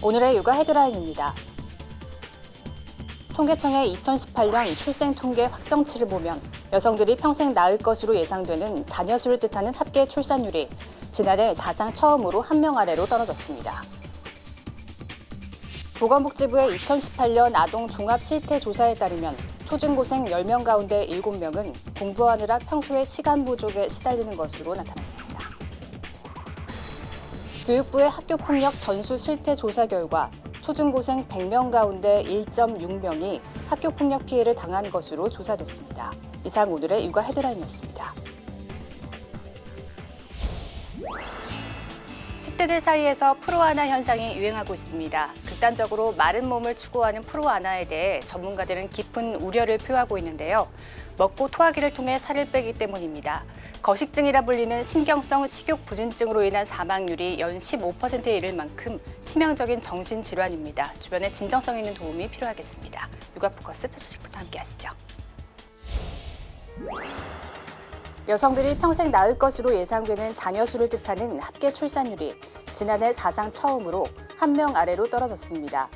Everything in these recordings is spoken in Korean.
오늘의 육아 헤드라인입니다. 통계청의 2018년 출생 통계 확정치를 보면 여성들이 평생 낳을 것으로 예상되는 자녀 수를 뜻하는 합계 출산율이 지난해 사상 처음으로 한 명 아래로 떨어졌습니다. 보건복지부의 2018년 아동 종합 실태 조사에 따르면 초중고생 10명 가운데 7명은 공부하느라 평소에 시간 부족에 시달리는 것으로 나타났습니다. 교육부의 학교폭력 전수 실태 조사 결과 초중고생 100명 가운데 1.6명이 학교폭력 피해를 당한 것으로 조사됐습니다. 이상 오늘의 육아 헤드라인이었습니다. 10대들 사이에서 프로아나 현상이 유행하고 있습니다. 극단적으로 마른 몸을 추구하는 프로아나에 대해 전문가들은 깊은 우려를 표하고 있는데요. 먹고 토하기를 통해 살을 빼기 때문입니다. 거식증이라 불리는 신경성 식욕부진증으로 인한 사망률이 연 15%에 이를 만큼 치명적인 정신질환입니다. 주변에 진정성 있는 도움이 필요하겠습니다. 육아포커스 첫 소식부터 함께 하시죠. 여성들이 평생 낳을 것으로 예상되는 자녀 수를 뜻하는 합계 출산율이 지난해 사상 처음으로 한 명 아래로 떨어졌습니다.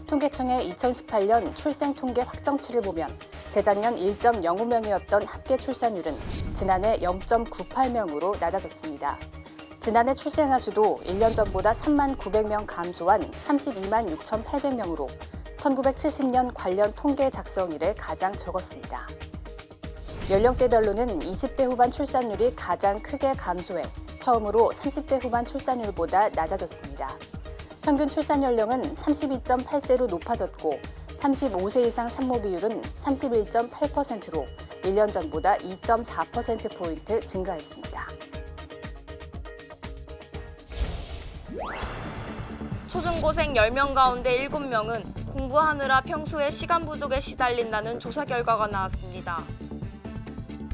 통계청의 2018년 출생 통계 확정치를 보면 재작년 1.05명이었던 합계 출산율은 지난해 0.98명으로 낮아졌습니다. 지난해 출생아 수도 1년 전보다 3만 900명 감소한 32만 6,800명으로 1970년 관련 통계 작성 이래 가장 적었습니다. 연령대별로는 20대 후반 출산율이 가장 크게 감소해 처음으로 30대 후반 출산율보다 낮아졌습니다. 평균 출산 연령은 32.8세로 높아졌고 35세 이상 산모 비율은 31.8%로 1년 전보다 2.4%포인트 증가했습니다. 초중고생 10명 가운데 7명은 공부하느라 평소에 시간 부족에 시달린다는 조사 결과가 나왔습니다.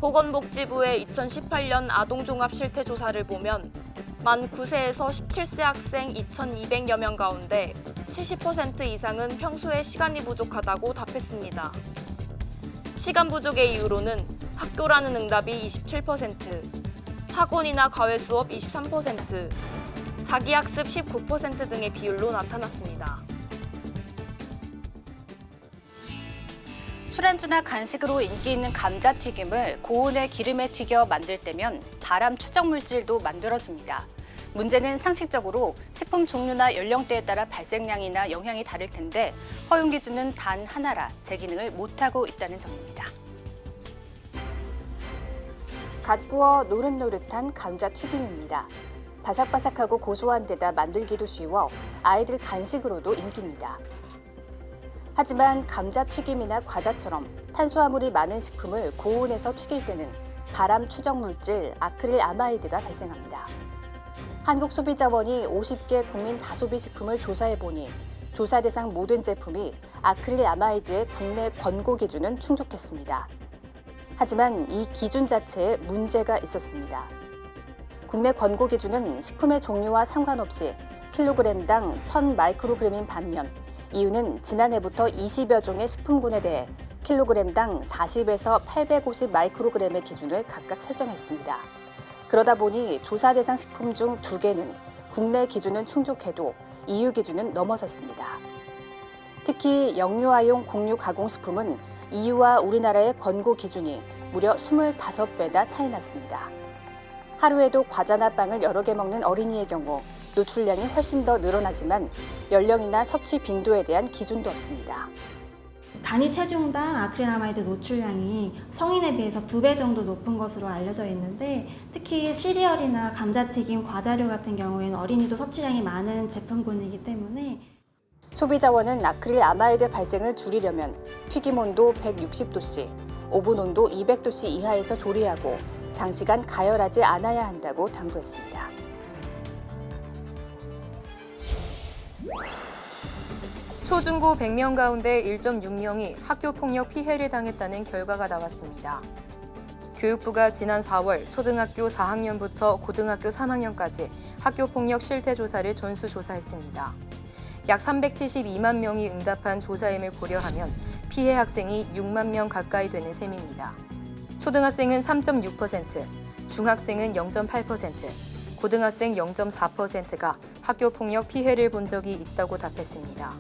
보건복지부의 2018년 아동종합실태조사를 보면 만 9세에서 17세 학생 2,200여 명 가운데 70% 이상은 평소에 시간이 부족하다고 답했습니다. 시간 부족의 이유로는 학교라는 응답이 27%, 학원이나 과외 수업 23%, 자기학습 19% 등의 비율로 나타났습니다. 술안주나 간식으로 인기 있는 감자튀김을 고온의 기름에 튀겨 만들 때면 발암 추적 물질도 만들어집니다. 문제는 상식적으로 식품 종류나 연령대에 따라 발생량이나 영향이 다를 텐데 허용 기준은 단 하나라 제 기능을 못하고 있다는 점입니다. 갓 구워 노릇노릇한 감자튀김입니다. 바삭바삭하고 고소한 데다 만들기도 쉬워 아이들 간식으로도 인기입니다. 하지만 감자튀김이나 과자처럼 탄수화물이 많은 식품을 고온에서 튀길 때는 발암 추적 물질 아크릴아마이드가 발생합니다. 한국소비자원이 50개 국민 다소비 식품을 조사해보니 조사 대상 모든 제품이 아크릴아마이드의 국내 권고 기준은 충족했습니다. 하지만 이 기준 자체에 문제가 있었습니다. 국내 권고 기준은 식품의 종류와 상관없이 킬로그램당 1000마이크로그램인 반면 이유는 지난해부터 20여 종의 식품군에 대해 킬로그램당 40에서 850 마이크로그램의 기준을 각각 설정했습니다. 그러다 보니 조사 대상 식품 중 2개는 국내 기준은 충족해도 EU 기준은 넘어섰습니다. 특히 영유아용 곡류 가공식품은 EU와 우리나라의 권고 기준이 무려 25배나 차이 났습니다. 하루에도 과자나 빵을 여러 개 먹는 어린이의 경우 노출량이 훨씬 더 늘어나지만 연령이나 섭취 빈도에 대한 기준도 없습니다. 단위 체중당 아크릴아마이드 노출량이 성인에 비해서 2배 정도 높은 것으로 알려져 있는데 특히 시리얼이나 감자튀김, 과자류 같은 경우에는 어린이도 섭취량이 많은 제품군이기 때문에 소비자원은 아크릴아마이드 발생을 줄이려면 튀김 온도 160도씨, 오븐 온도 200도씨 이하에서 조리하고 장시간 가열하지 않아야 한다고 당부했습니다. 초중고 100명 가운데 1.6명이 학교폭력 피해를 당했다는 결과가 나왔습니다. 교육부가 지난 4월 초등학교 4학년부터 고등학교 3학년까지 학교폭력 실태조사를 전수조사했습니다. 약 372만 명이 응답한 조사임을 고려하면 피해 학생이 6만 명 가까이 되는 셈입니다. 초등학생은 3.6%, 중학생은 0.8%, 고등학생 0.4%가 학교폭력 피해를 본 적이 있다고 답했습니다.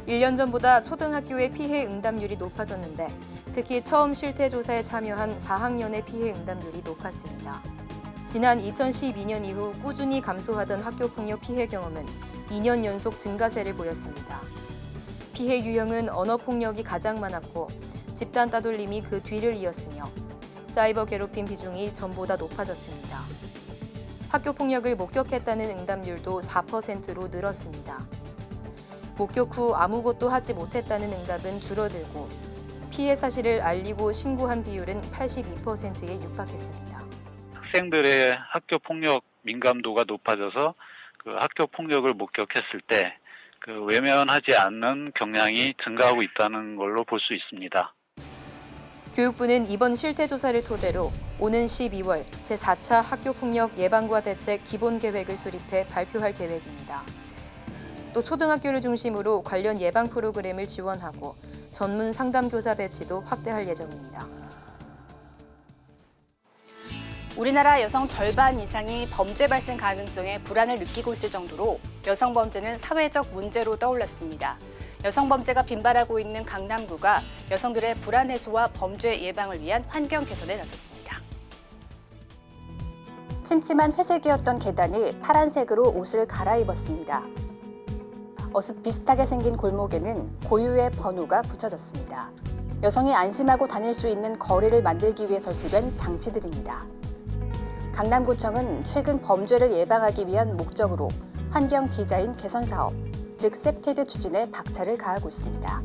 1년 전보다 초등학교의 피해 응답률이 높아졌는데 특히 처음 실태조사에 참여한 4학년의 피해 응답률이 높았습니다. 지난 2012년 이후 꾸준히 감소하던 학교폭력 피해 경험은 2년 연속 증가세를 보였습니다. 피해 유형은 언어폭력이 가장 많았고 집단 따돌림이 그 뒤를 이었으며 사이버 괴롭힘 비중이 전보다 높아졌습니다. 학교폭력을 목격했다는 응답률도 4%로 늘었습니다. 목격 후 아무것도 하지 못했다는 응답은 줄어들고 피해 사실을 알리고 신고한 비율은 82%에 육박했습니다. 학생들의 학교 폭력 민감도가 높아져서 그 학교 폭력을 목격했을 때 그 외면하지 않는 경향이 증가하고 있다는 걸로 볼 수 있습니다. 교육부는 이번 실태조사를 토대로 오는 12월 제4차 학교폭력 예방과 대책 기본계획을 수립해 발표할 계획입니다. 또 초등학교를 중심으로 관련 예방 프로그램을 지원하고 전문 상담교사 배치도 확대할 예정입니다. 우리나라 여성 절반 이상이 범죄 발생 가능성에 불안을 느끼고 있을 정도로 여성 범죄는 사회적 문제로 떠올랐습니다. 여성 범죄가 빈발하고 있는 강남구가 여성들의 불안 해소와 범죄 예방을 위한 환경 개선에 나섰습니다. 침침한 회색이었던 계단이 파란색으로 옷을 갈아입었습니다. 어슷 비슷하게 생긴 골목에는 고유의 번호가 붙여졌습니다. 여성이 안심하고 다닐 수 있는 거리를 만들기 위해 설치된 장치들입니다. 강남구청은 최근 범죄를 예방하기 위한 목적으로 환경 디자인 개선 사업, 즉 셉테드 추진에 박차를 가하고 있습니다.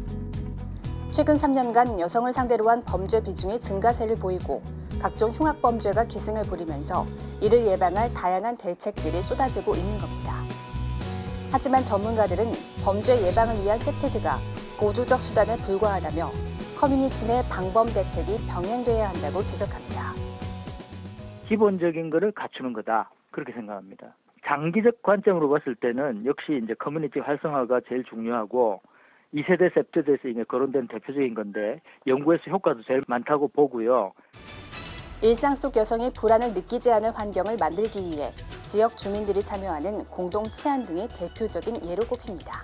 최근 3년간 여성을 상대로 한 범죄 비중이 증가세를 보이고 각종 흉악범죄가 기승을 부리면서 이를 예방할 다양한 대책들이 쏟아지고 있는 겁니다. 하지만 전문가들은 범죄 예방을 위한 셉테드가 보조적 수단에 불과하다며 커뮤니티 내 방범 대책이 병행돼야 한다고 지적합니다. 기본적인 거를 갖추는 거다. 그렇게 생각합니다. 장기적 관점으로 봤을 때는 역시 이제 커뮤니티 활성화가 제일 중요하고 2세대 셉트에서 이제 거론된 대표적인 건데 연구에서 효과도 제일 많다고 보고요. 일상 속 여성이 불안을 느끼지 않을 환경을 만들기 위해 지역 주민들이 참여하는 공동 치안 등이 대표적인 예로 꼽힙니다.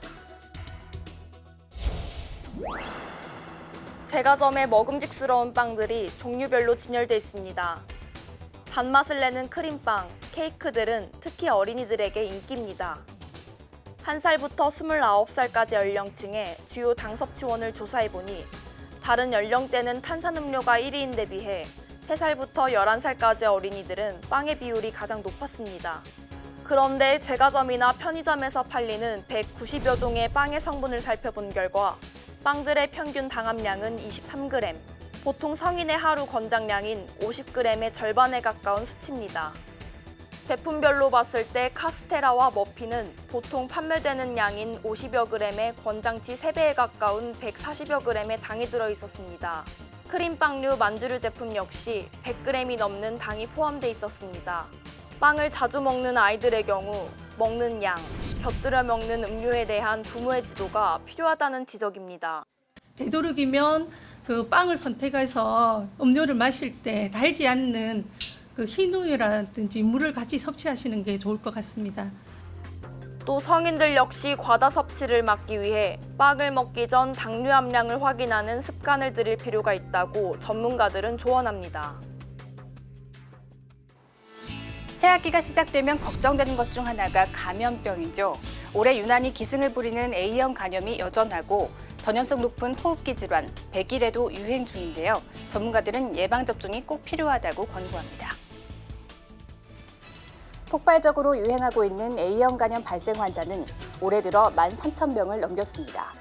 제과점에 먹음직스러운 빵들이 종류별로 진열돼 있습니다. 단맛을 내는 크림빵, 케이크들은 특히 어린이들에게 인기입니다. 1살부터 29살까지 연령층의 주요 당 섭취원을 조사해보니 다른 연령대는 탄산음료가 1위인데 비해 3살부터 11살까지 어린이들은 빵의 비율이 가장 높았습니다. 그런데 제과점이나 편의점에서 팔리는 190여 종의 빵의 성분을 살펴본 결과 빵들의 평균 당함량은 23g, 보통 성인의 하루 권장량인 50g의 절반에 가까운 수치입니다. 제품별로 봤을 때 카스테라와 머핀은 보통 판매되는 양인 50여 g의 권장치 3배에 가까운 140여 g의 당이 들어있었습니다. 크림빵류 만주류 제품 역시 100g이 넘는 당이 포함돼 있었습니다. 빵을 자주 먹는 아이들의 경우 먹는 양, 곁들여 먹는 음료에 대한 부모의 지도가 필요하다는 지적입니다. 되도록이면 그 빵을 선택해서 음료를 마실 때 달지 않는 그 흰우유라든지 물을 같이 섭취하시는 게 좋을 것 같습니다. 또 성인들 역시 과다 섭취를 막기 위해 빵을 먹기 전 당류 함량을 확인하는 습관을 들일 필요가 있다고 전문가들은 조언합니다. 새학기가 시작되면 걱정되는 것 중 하나가 감염병이죠. 올해 유난히 기승을 부리는 A형 감염이 여전하고 전염성 높은 호흡기 질환, 백일에도 유행 중인데요. 전문가들은 예방접종이 꼭 필요하다고 권고합니다. 폭발적으로 유행하고 있는 A형 감염 발생 환자는 올해 들어 13,000명을 넘겼습니다.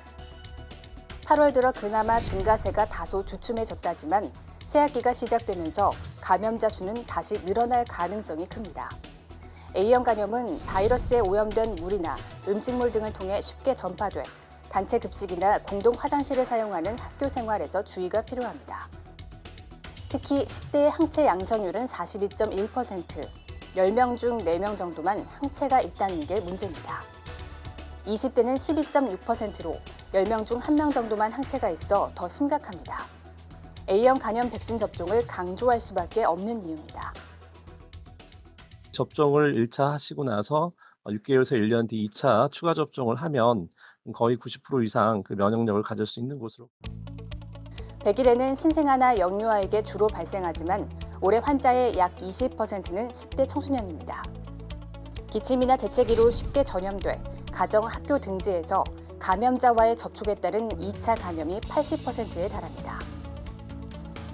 8월 들어 그나마 증가세가 다소 주춤해졌다지만 새학기가 시작되면서 감염자 수는 다시 늘어날 가능성이 큽니다. A형 감염은 바이러스에 오염된 물이나 음식물 등을 통해 쉽게 전파돼 단체 급식이나 공동 화장실을 사용하는 학교 생활에서 주의가 필요합니다. 특히 10대의 항체 양성률은 42.1%, 10명 중 4명 정도만 항체가 있다는 게 문제입니다. 20대는 12.6%로 10명 중 1명 정도만 항체가 있어 더 심각합니다. A형 감염 백신 접종을 강조할 수밖에 없는 이유입니다. 접종을 1차 하시고 나서 6개월에서 1년 뒤 2차 추가 접종을 하면 거의 90% 이상 그 면역력을 가질 수 있는 것으로. 백일에는 신생아나 영유아에게 주로 발생하지만 올해 환자의 약 20%는 10대 청소년입니다. 기침이나 재채기로 쉽게 전염돼 가정, 학교 등지에서 감염자와의 접촉에 따른 2차 감염이 80%에 달합니다.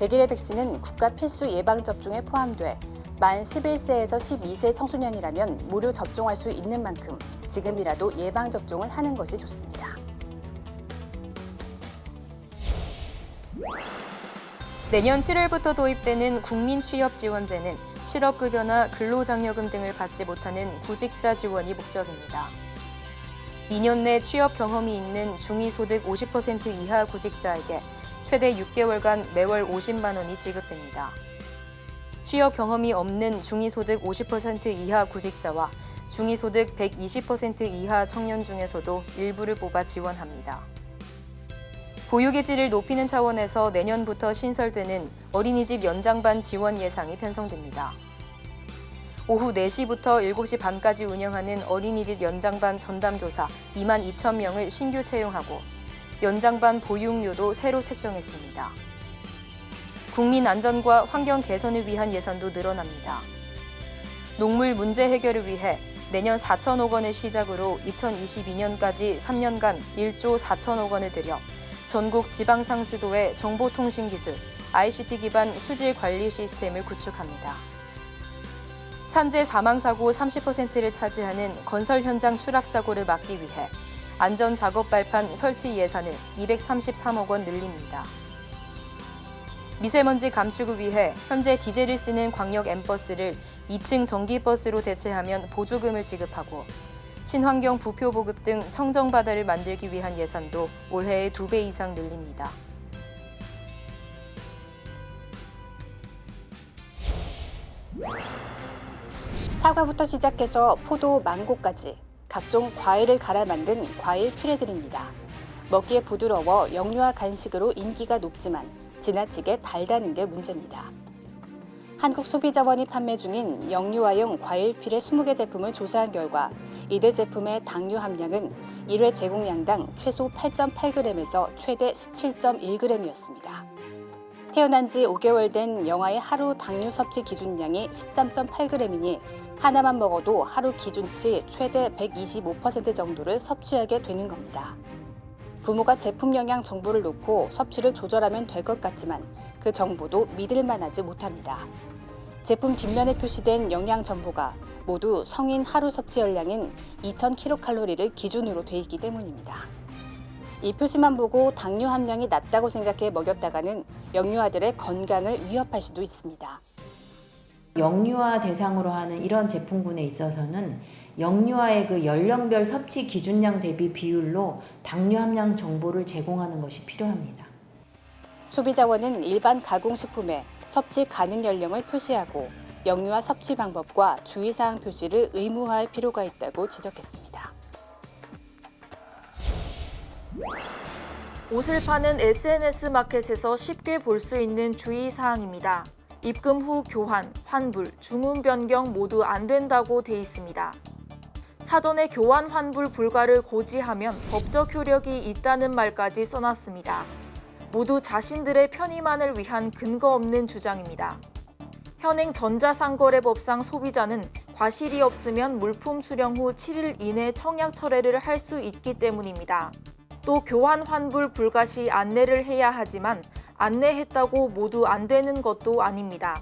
백일의 백신은 국가 필수 예방접종에 포함돼 만 11세에서 12세 청소년이라면 무료 접종할 수 있는 만큼 지금이라도 예방접종을 하는 것이 좋습니다. 내년 7월부터 도입되는 국민취업지원제는 실업급여나 근로장려금 등을 받지 못하는 구직자 지원이 목적입니다. 2년 내 취업 경험이 있는 중위소득 50% 이하 구직자에게 최대 6개월간 매월 50만 원이 지급됩니다. 취업 경험이 없는 중위소득 50% 이하 구직자와 중위소득 120% 이하 청년 중에서도 일부를 뽑아 지원합니다. 보육의 질을 높이는 차원에서 내년부터 신설되는 어린이집 연장반 지원 예상이 편성됩니다. 오후 4시부터 7시 반까지 운영하는 어린이집 연장반 전담교사 2만 2천 명을 신규 채용하고 연장반 보육료도 새로 책정했습니다. 국민 안전과 환경 개선을 위한 예산도 늘어납니다. 농물 문제 해결을 위해 내년 4천억 원을 시작으로 2022년까지 3년간 1조 4천억 원을 들여 전국 지방상수도에 정보통신기술, ICT 기반 수질 관리 시스템을 구축합니다. 산재 사망사고 30%를 차지하는 건설 현장 추락사고를 막기 위해 안전작업 발판 설치 예산을 233억 원 늘립니다. 미세먼지 감축을 위해 현재 디젤을 쓰는 광역 M버스를 2층 전기버스로 대체하면 보조금을 지급하고 친환경 부표 보급 등 청정바다를 만들기 위한 예산도 올해의 2배 이상 늘립니다. 사과부터 시작해서 포도, 망고까지 각종 과일을 갈아 만든 과일 퓨레들입니다. 먹기에 부드러워 영유아 간식으로 인기가 높지만 지나치게 달다는 게 문제입니다. 한국소비자원이 판매 중인 영유아용 과일 퓨레 20개 제품을 조사한 결과 이들 제품의 당류 함량은 1회 제공량당 최소 8.8g에서 최대 17.1g이었습니다. 태어난 지 5개월 된 영아의 하루 당류 섭취 기준량이 13.8g이니 하나만 먹어도 하루 기준치 최대 125% 정도를 섭취하게 되는 겁니다. 부모가 제품 영양 정보를 놓고 섭취를 조절하면 될 것 같지만 그 정보도 믿을 만하지 못합니다. 제품 뒷면에 표시된 영양 정보가 모두 성인 하루 섭취 열량인 2000kcal를 기준으로 돼 있기 때문입니다. 이 표시만 보고 당류 함량이 낮다고 생각해 먹였다가는 영유아들의 건강을 위협할 수도 있습니다. 영유아 대상으로 하는 이런 제품군에 있어서는 영유아의 그 연령별 섭취 기준량 대비 비율로 당류 함량 정보를 제공하는 것이 필요합니다. 소비자원은 일반 가공식품에 섭취 가능 연령을 표시하고 영유아 섭취 방법과 주의사항 표시를 의무화할 필요가 있다고 지적했습니다. 옷을 파는 SNS 마켓에서 쉽게 볼 수 있는 주의사항입니다. 입금 후 교환, 환불, 주문 변경 모두 안 된다고 돼 있습니다. 사전에 교환 환불 불가를 고지하면 법적 효력이 있다는 말까지 써놨습니다. 모두 자신들의 편의만을 위한 근거 없는 주장입니다. 현행 전자상거래법상 소비자는 과실이 없으면 물품 수령 후 7일 이내 청약 철회를 할 수 있기 때문입니다. 또 교환 환불 불가 시 안내를 해야 하지만 안내했다고 모두 안 되는 것도 아닙니다.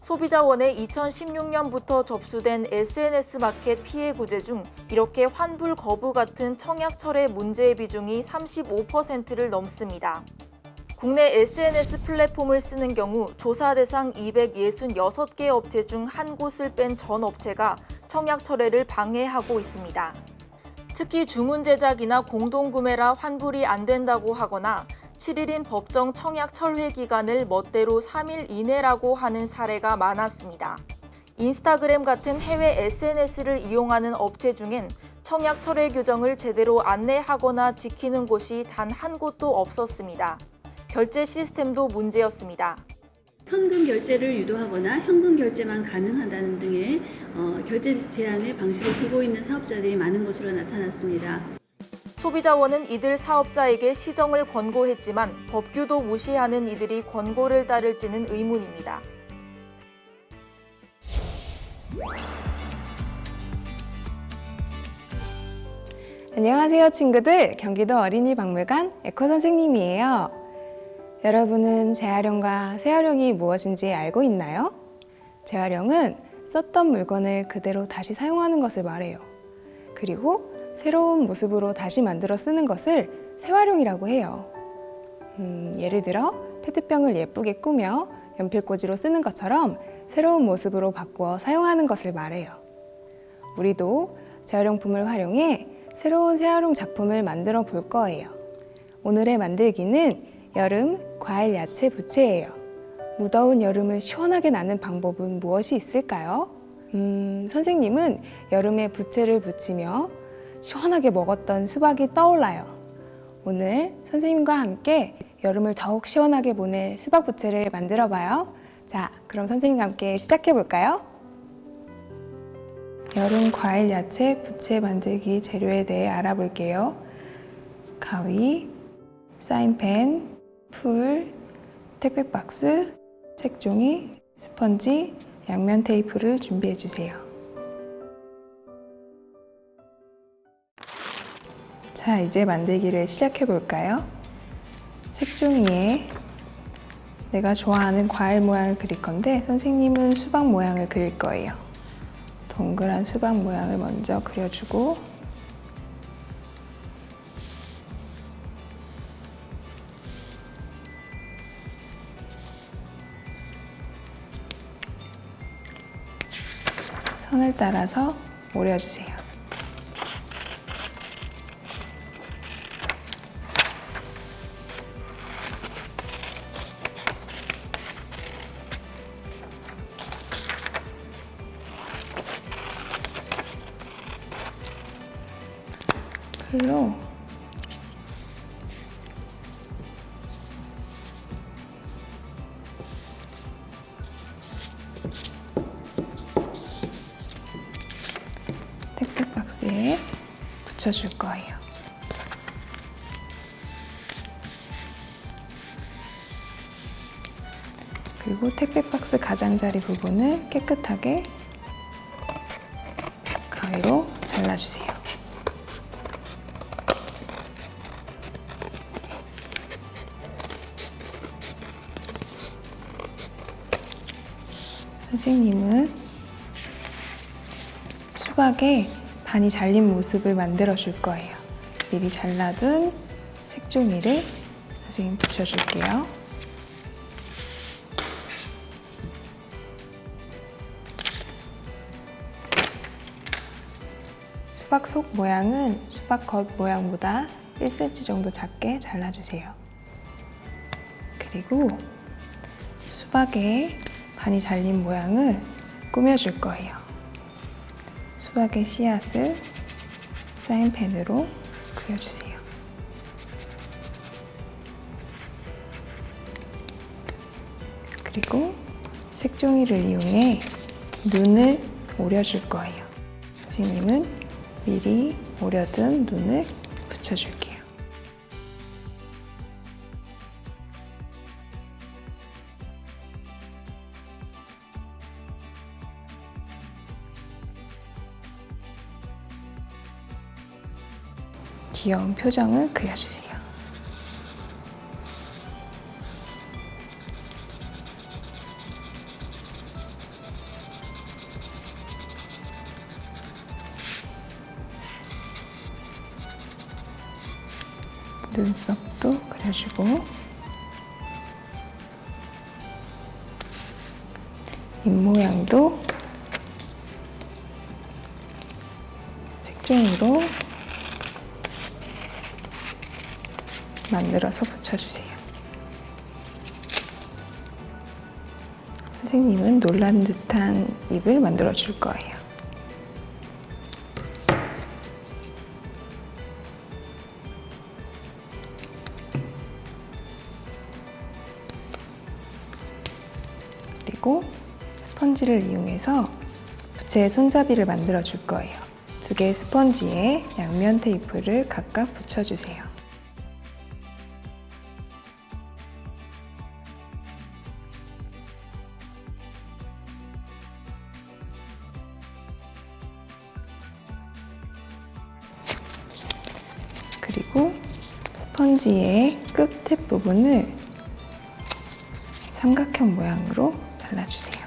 소비자원에 2016년부터 접수된 SNS 마켓 피해 구제 중 이렇게 환불 거부 같은 청약 철회 문제의 비중이 35%를 넘습니다. 국내 SNS 플랫폼을 쓰는 경우 조사 대상 266개 업체 중 한 곳을 뺀 전 업체가 청약 철회를 방해하고 있습니다. 특히 주문 제작이나 공동구매라 환불이 안 된다고 하거나 7일인 법정 청약 철회 기간을 멋대로 3일 이내라고 하는 사례가 많았습니다. 인스타그램 같은 해외 SNS를 이용하는 업체 중엔 청약 철회 규정을 제대로 안내하거나 지키는 곳이 단 한 곳도 없었습니다. 결제 시스템도 문제였습니다. 현금 결제를 유도하거나 현금 결제만 가능하다는 등의 결제 제한의 방식을 두고 있는 사업자들이 많은 것으로 나타났습니다. 소비자원은 이들 사업자에게 시정을 권고했지만 법규도 무시하는 이들이 권고를 따를지는 의문입니다. 안녕하세요 친구들, 경기도 어린이박물관 에코 선생님이에요. 여러분은 재활용과 재활용이 무엇인지 알고 있나요? 재활용은 썼던 물건을 그대로 다시 사용하는 것을 말해요. 그리고 새로운 모습으로 다시 만들어 쓰는 것을 재활용이라고 해요. 예를 들어 페트병을 예쁘게 꾸며 연필꽂이로 쓰는 것처럼 새로운 모습으로 바꾸어 사용하는 것을 말해요. 우리도 재활용품을 활용해 새로운 재활용 작품을 만들어 볼 거예요. 오늘의 만들기는 여름 과일 야채 부채예요. 무더운 여름을 시원하게 나는 방법은 무엇이 있을까요? 선생님은 여름에 부채를 붙이며 시원하게 먹었던 수박이 떠올라요. 오늘 선생님과 함께 여름을 더욱 시원하게 보낼 수박 부채를 만들어 봐요. 자, 그럼 선생님과 함께 시작해 볼까요? 여름 과일 야채 부채 만들기 재료에 대해 알아볼게요. 가위, 사인펜, 풀, 택배박스, 색종이, 스펀지, 양면 테이프를 준비해 주세요. 자, 이제 만들기를 시작해 볼까요? 색종이에 내가 좋아하는 과일 모양을 그릴 건데 선생님은 수박 모양을 그릴 거예요. 동그란 수박 모양을 먼저 그려주고 선을 따라서 오려주세요. 풀로 택배 박스에 붙여줄 거예요. 그리고 택배 박스 가장자리 부분을 깨끗하게 가위로 잘라주세요. 선생님은 수박에 반이 잘린 모습을 만들어 줄 거예요. 미리 잘라둔 색종이를 선생님 붙여줄게요. 수박 속 모양은 수박 겉 모양보다 1cm 정도 작게 잘라주세요. 그리고 수박에 반이 잘린 모양을 꾸며줄 거예요. 수박의 씨앗을 사인펜으로 그려주세요. 그리고 색종이를 이용해 눈을 오려줄 거예요. 선생님은 미리 오려둔 눈을 붙여줄게요. 귀여운 표정을 그려주세요. 눈썹도 그려주고 입모양도 색종이로 만들어서 붙여주세요. 선생님은 놀란 듯한 입을 만들어 줄 거예요. 그리고 스펀지를 이용해서 부채의 손잡이를 만들어 줄 거예요. 두 개의 스펀지에 양면 테이프를 각각 붙여주세요. 그리고 스펀지의 끝에 부분을 삼각형 모양으로 잘라주세요.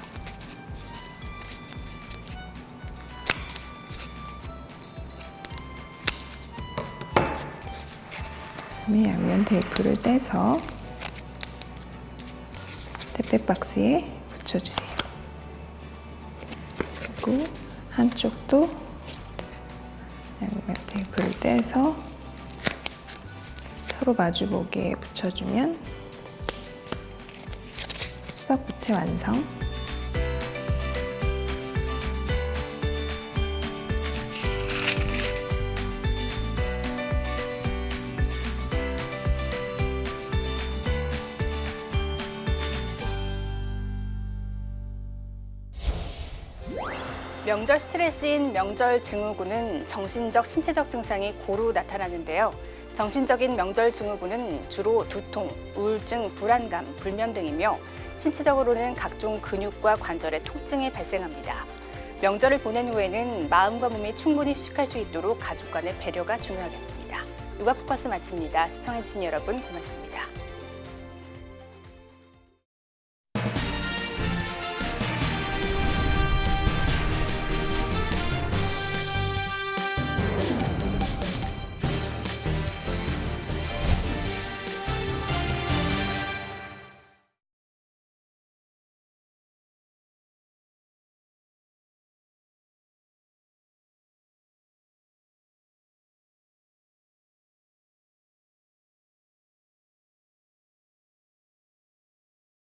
그다음에 양면 테이프를 떼서 택배 박스에 붙여주세요. 그리고 한쪽도 양면 테이프를 떼서 서로 마주보게 붙여주면 수박 부채 완성! 명절 스트레스인 명절 증후군은 정신적, 신체적 증상이 고루 나타나는데요. 정신적인 명절 증후군은 주로 두통, 우울증, 불안감, 불면 등이며 신체적으로는 각종 근육과 관절의 통증이 발생합니다. 명절을 보낸 후에는 마음과 몸이 충분히 휴식할 수 있도록 가족 간의 배려가 중요하겠습니다. 육아 포커스 마칩니다. 시청해주신 여러분 고맙습니다.